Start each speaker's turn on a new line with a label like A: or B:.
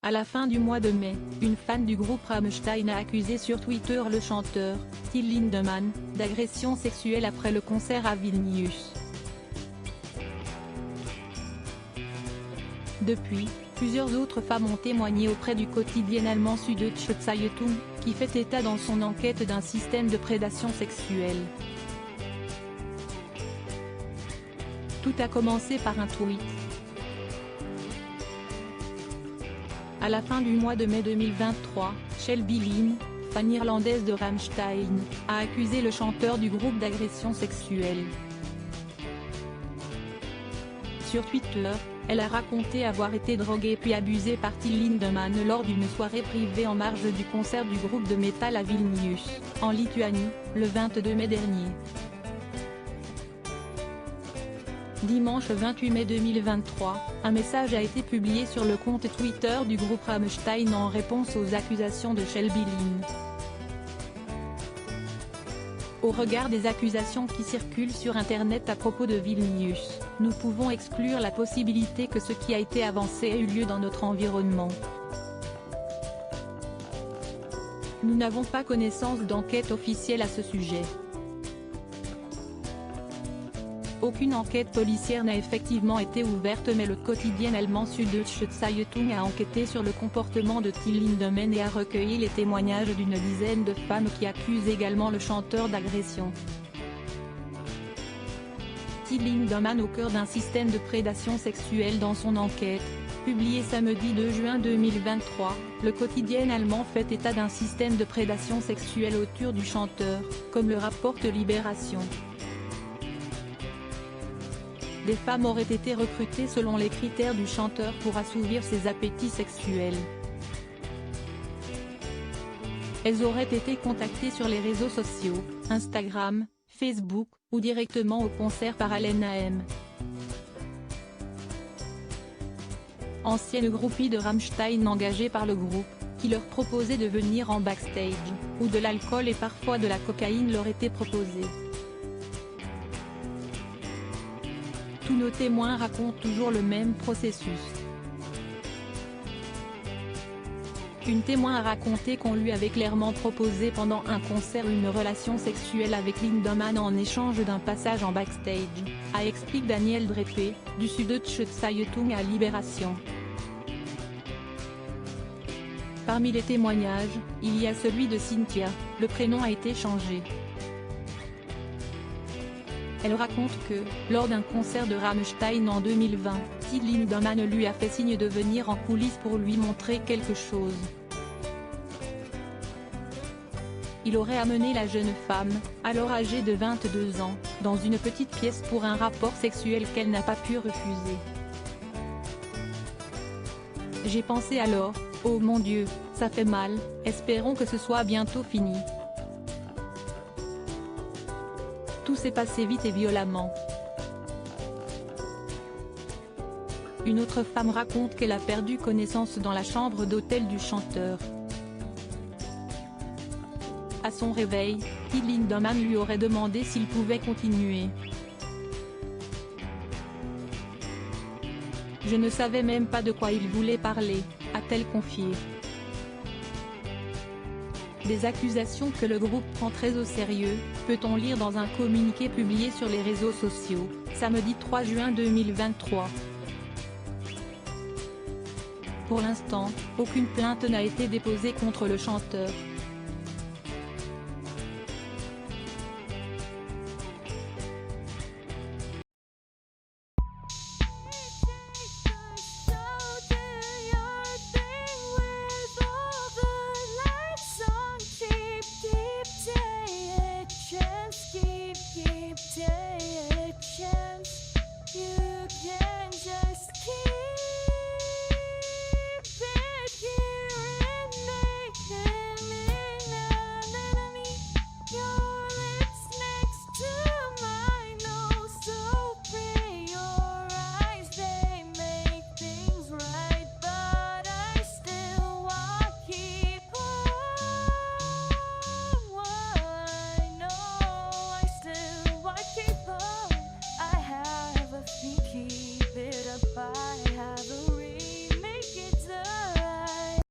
A: À la fin du mois de mai, une fan du groupe Rammstein a accusé sur Twitter le chanteur, Till Lindemann, d'agression sexuelle après le concert à Vilnius. Depuis, plusieurs autres femmes ont témoigné auprès du quotidien allemand Süddeutsche Zeitung, qui fait état dans son enquête d'un système de prédation sexuelle. Tout a commencé par un tweet. À la fin du mois de mai 2023, Shelby Lynne, fan irlandaise de Rammstein, a accusé le chanteur du groupe d'agression sexuelle. Sur Twitter, elle a raconté avoir été droguée puis abusée par Till Lindemann lors d'une soirée privée en marge du concert du groupe de métal à Vilnius, en Lituanie, le 22 mai dernier. Dimanche 28 mai 2023, un message a été publié sur le compte Twitter du groupe Rammstein en réponse aux accusations de Shelby Lynne. Au regard des accusations qui circulent sur Internet à propos de Vilnius, nous pouvons exclure la possibilité que ce qui a été avancé ait eu lieu dans notre environnement. Nous n'avons pas connaissance d'enquête officielle à ce sujet. Aucune enquête policière n'a effectivement été ouverte, mais le quotidien allemand Süddeutsche Zeitung a enquêté sur le comportement de Till Lindemann et a recueilli les témoignages d'une dizaine de femmes qui accusent également le chanteur d'agression. Till Lindemann au cœur d'un système de prédation sexuelle. Dans son enquête, publiée samedi 2 juin 2023, le quotidien allemand fait état d'un système de prédation sexuelle autour du chanteur, comme le rapporte Libération. Des femmes auraient été recrutées selon les critères du chanteur pour assouvir ses appétits sexuels. Elles auraient été contactées sur les réseaux sociaux, Instagram, Facebook, ou directement au concert par Alena M. Ancienne groupie de Rammstein engagée par le groupe, qui leur proposait de venir en backstage, où de l'alcool et parfois de la cocaïne leur étaient proposés. Tous nos témoins racontent toujours le même processus. Une témoin a raconté qu'on lui avait clairement proposé pendant un concert une relation sexuelle avec Lindemann en échange d'un passage en backstage, explique Daniel Drepé, du Süddeutsche Zeitung à Libération. Parmi les témoignages, il y a celui de Cynthia, le prénom a été changé. Elle raconte que, lors d'un concert de Rammstein en 2020, Till Lindemann lui a fait signe de venir en coulisses pour lui montrer quelque chose. Il aurait amené la jeune femme, alors âgée de 22 ans, dans une petite pièce pour un rapport sexuel qu'elle n'a pas pu refuser. J'ai pensé alors, oh mon Dieu, ça fait mal, espérons que ce soit bientôt fini. Tout s'est passé vite et violemment. Une autre femme raconte qu'elle a perdu connaissance dans la chambre d'hôtel du chanteur. À son réveil, Till Lindemann lui aurait demandé s'il pouvait continuer. Je ne savais même pas de quoi il voulait parler, a-t-elle confié. Des accusations que le groupe prend très au sérieux, peut-on lire dans un communiqué publié sur les réseaux sociaux, samedi 3 juin 2023. Pour l'instant, aucune plainte n'a été déposée contre le chanteur.